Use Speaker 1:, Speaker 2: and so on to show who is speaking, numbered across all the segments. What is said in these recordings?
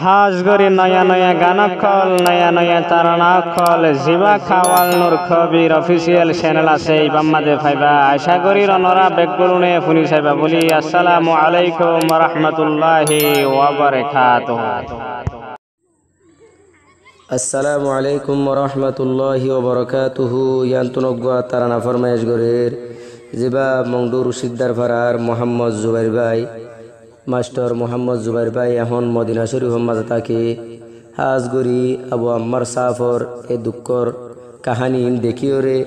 Speaker 1: হাজ গরি নয়া নয়া গানকল নয়া নয়া তারানাকল জিবা খাওয়াল নূর খবির অফিসিয়াল চ্যানেল আছে ইবাম্মাদে ফাইবা আশা করি রনরা বেকগুলুনে ফুনি সাইবা বলি আসসালামু আলাইকুম ওয়া রাহমাতুল্লাহি ওয়া বারাকাতুহু।
Speaker 2: আসসালামু আলাইকুম ওয়া রাহমাতুল্লাহি ওয়া বারাকাতুহু। ইয়ান্তুনগা তারানা ফরমায়েশ গরের জিবা মংডুর সিদ্দার ফারার মোহাম্মদ জুবাইর ভাই মাস্টার মোহাম্মদ জুবাইর ভাই এখন মদিনা শরীফ মাঝে থাকে হাজগরি আবু আম্মার সাফর এ দুঃখর কাহানি দেখিও রে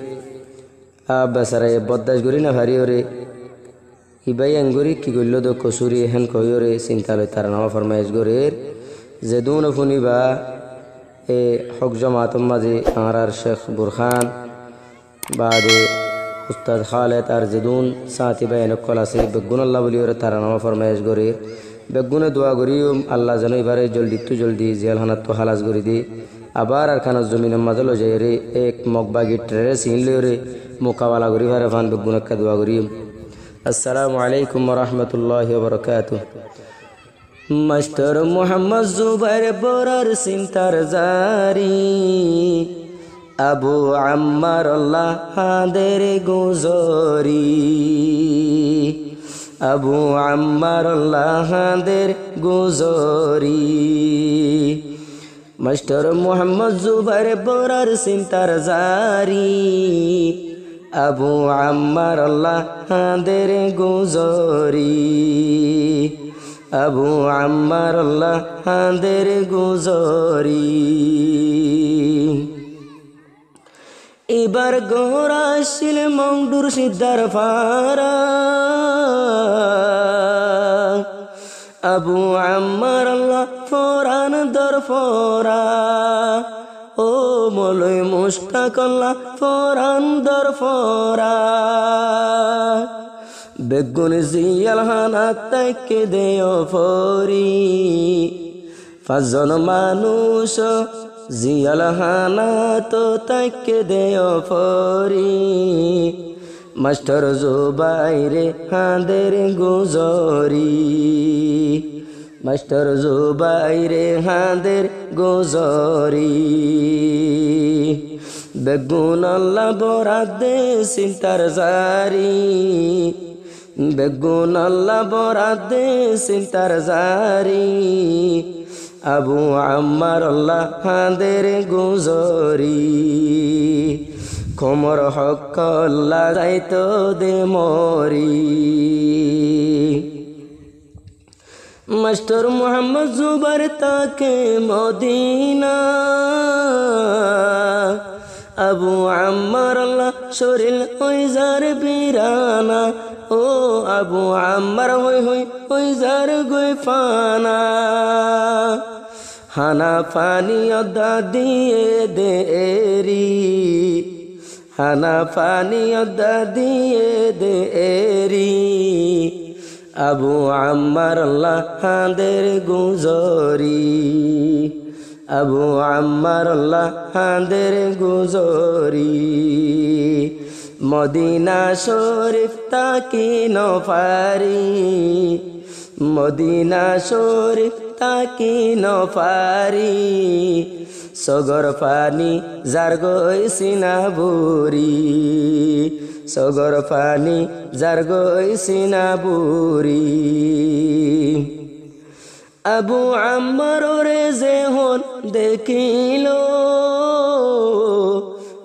Speaker 2: বেচারা বদাস গরি না ভারিও রে ইবাই আঙ্গুরি কি করল তো কসুরি হেন কইও রে চিন্তালয় তারা নামা ফরমাইশ গরের যে দুন ফুনিবা এ হক জমাতম মাঝে আর শেখ বুরখান বাদে উস্তাদ খালেদ আর জেদুন সাথী ভাই নকল আছে বেগুন আল্লাহ বলিও তারা নামা ফরমাইশ গরে বেগুনে দোয়া করিও আল্লাহ যেন এবারে জলদি জেলখানাত তো হালাস করি দি আবার আর খানার জমিনের মাঝে লো যাই রে এক মগবাগি ট্রেরে সিন লিও রে মোকাবেলা করি ভারে ফান বেগুন একটা দোয়া করিও। আসসালামু আলাইকুম ওয়া রাহমাতুল্লাহি ওয়া বারাকাতুহু। মাস্টার মোহাম্মদ জুবাইর বরার সিনতার জারি আবু আম্মার আল্লাহ হাদের গুজরি আবু আম্মার আল্লাহ হাদের গুজরি মাস্টার মোহাম্মদ জুবাইর বরার সিনতার জারি আবু আম্মার আল্লাহ হাদের গুজরি আবু আম্মার আল্লাহ হাদের গুজরি এবার গোরাশিল মংডুর সিদ্দার ফারা আবু আম্মার আল্লাহ ফরান দর ফরা ও মলয় মুশতাক আল্লাহ ফরান দর ফরা বেগুন জিয়াল হানাত তাইকে দেও ফরি পাঁচজন মানুষ জিয়াল হানা তো তাইকে দেও ফরি মাস্টার জুবাইরে হাদের গুজরি মাস্টার জুবাইরে হাদের গুজরি বেগুন আল্লাহ বরাদ দে সিনতার জারি বেগুন আল্লাহ বরাদ দে সিনতার জারি আবু আম্মার আল্লাহ হাদের গুজরি কোমর হক আল্লাহ যাইতো দে মরি মাস্টার মোহাম্মদ জুবাইর তাকে মদিনা আবু আম্মার আল্লাহ শরীর হই যার বিরানা ও আবু আম্মার হই যার গই ফানা হানা পানি অদা দিয়ে দেরি হানা পানি অদা দিয়ে দেরি আবু আম্মার আল্লাহ হাদের গুজরি আবু আম্মার আল্লাহ হাদের গুজরি মদিনা শরীফ তাকি নফারি মদিনা শরীফ তাকি নফারি সগর পানি যার গই সিনাবুরি সগর পানি যার গই সিনাবুরি আবু আম্মার রে যে হন দেখিল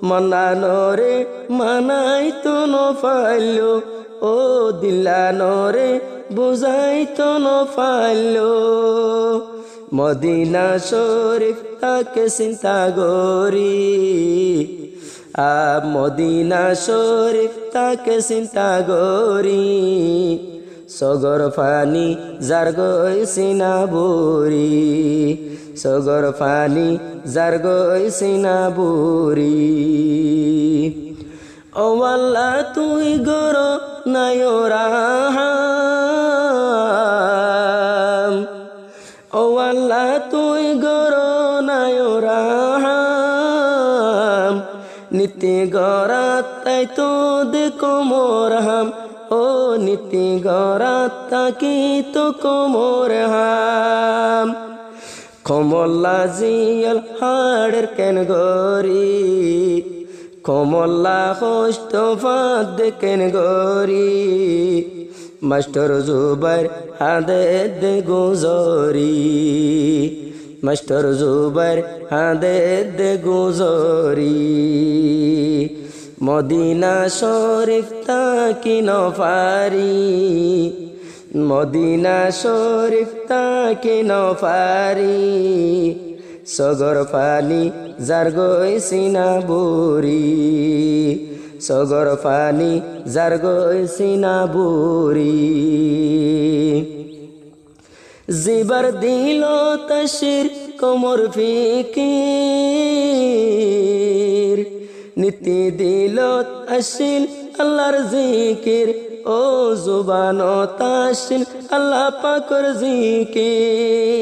Speaker 2: মনানরে মানাই তো নফাইল ও দিলানরে বুঝাই তো নফাইল মদিনা শরীফ তাকে চিন্তা গরি মদিনা শরীফ তাকে চিন্তা গরি সগর পানি যার গই সিনাবুরি সগর পানি যার গই সিনাবুরি ও আল্লাহ তুই গর নায়রাহাম ও আল্লাহ তুই গর নায়রাহাম নীতি গরাত তাই তো দেখো মোরহাম ও নীতি গরাত তাকি তো কোমর হাম কমলা জিয়াল হাড়ের কেন গরি কমলা হস্ত ফাঁদ কেন গরি মাস্টার জুবাইর হাদে দে গুজরি মাস্টার জুবাইর হাদে দে গুজরি মদিনা শরীফ তাকি নফারি মদিনা শরীফ তাকি নফারি সগর পানি যার গইছিনা বুড়ি সগর পানি যার গইছিনা বুড়ি জিবার দিল তশির কোমর ফিকির নীতি দিল আসিল আল্লাহর জিকির ও জুবান তাসিল আল্লাহ পাকর জিকির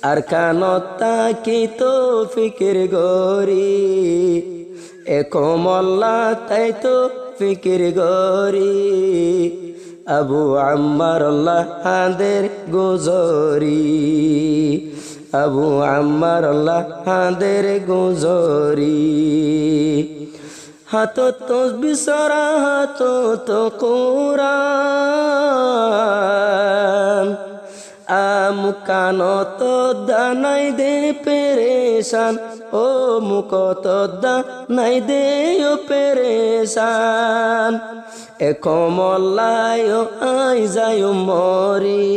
Speaker 2: আর কানতা কি তো ফিকির গরি এ কমলা তাই তো ফিকির গরি আবু আম্মার আল্লাহ হাদের গুজরি আবু আম্মার আল্লাহ হাদের গুজরি হাত তসবিহ সরা হাত তো কুরআন মুকানত দানাই দে পেরেশান ও মুকত দানাই দে ও পেরেশান এ কমলায় আই যায় মরি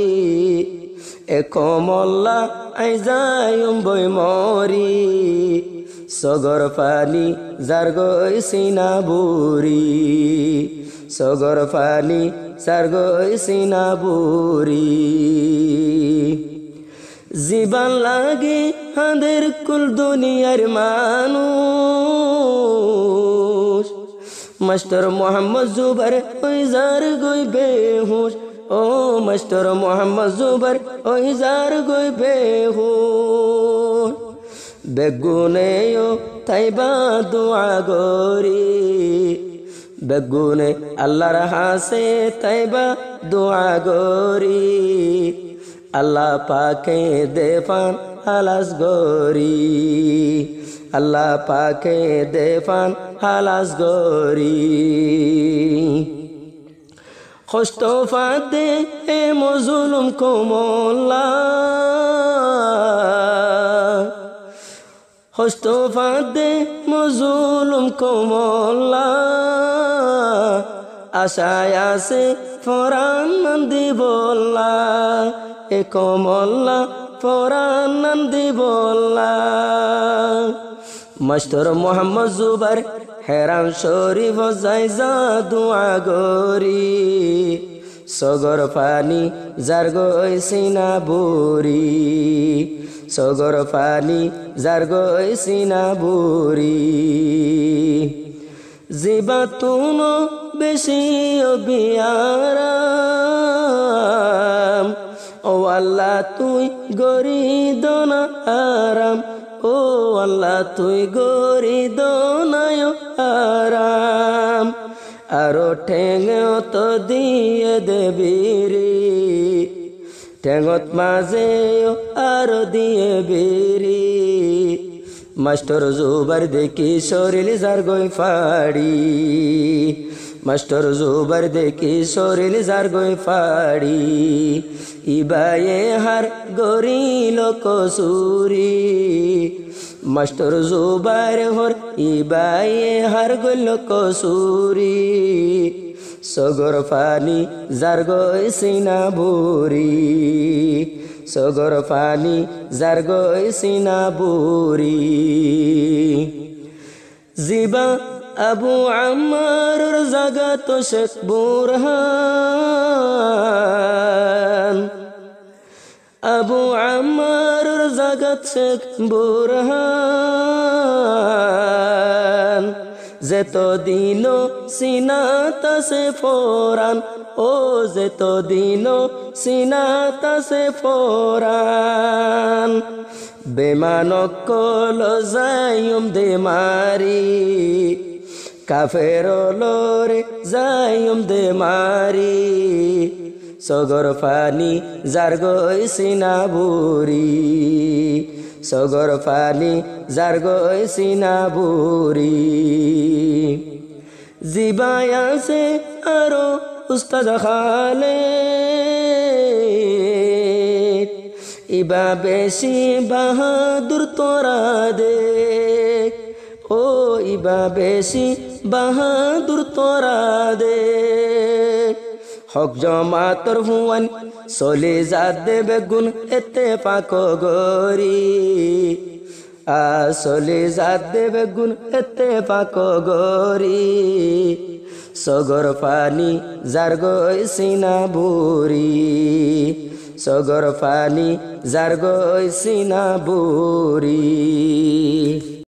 Speaker 2: এ কমলা আই যায় বই মরি সগর পানি যার গইছিনা বুড়ি সগর পানি যার গইছিনা বুড়ি জীবন লাগে হাদের কুল দুনিয়ার মানুষ মাস্টার মোহাম্মদ জুবার ওই যার গই বেহুশ ও মাস্টার মোহাম্মদ জুবার ওই যার গই বেহুশ বেগুনেও তাইবা দোয়া গরি বেগুনে আল্লাহর হাসে তাইবা দোয়া গরি আল্লাহ পাকে দেফান হালাস গরি আল্লাহ পাকে দেফান হালাস গরি কষ্ট ফাদে এ মজলুম কমলা কষ্ট ফাদে মজলুম কমলা আশায় আছে ফরান নন্দী বললা এ কমলা ফরান নন্দী বললা মাস্টার মোহাম্মদ জুবার হেরান শরীফ যাইজা দোয়া গরি সগর পানি যার গইছিনা বুড়ি সগর পানি যার গইছিনা বুড়ি জিবা তুন বেশি অবিয়ারাম ও আল্লাহ তুই গরি দনা আরাম ও আল্লাহ তুই গরি দনায় আরাম আরো ঠেঙেও তো দিয়ে দেবিরি ঠেঙত মাঝেও আরো দিয়ে বিরি মাস্টার জুবার দেখি শরীর যার গই ফাড়ি মাস্টার জুবার দেখি শরীর যার গই ফাড়ি ইবায়ে হার গরিল কসুরি মাস্টার জুবার হর ইবায়ে হার গইল কসুরি সগর পানি যার গইছিনা বুড়ি সগর পানি যার গইছিনা বুড়ি জিবা আবু আম্মার জাগা তো শেখ বুরহান আবু আম্মার জাগাত শেখ বুরহান যেত দিন সিনাতাসে ফোরান ও যেত দিন সিনাতাসে ফোরান বেমানক কল যাইম দে মারি কাফের লোরে যাইম দে মারি সগর পানি যার গইছি না বুড়ি সগর পানি যার গইছি না বুড়ি জিবায় আছে আরো উস্তাদ খালে ইবা বেশি বাহাদুর তোরা দে ও ইবা বেশি বাহাদুর তোরা দে হক জমাতর হুয়ান চলে যা দেবে গুণ এতে পাক গরি চলে যা দেবে গুণ এতে পাক গরি সগর পানি যার গইছি না বুড়ি সগর পানি যার গইছি না বুড়ি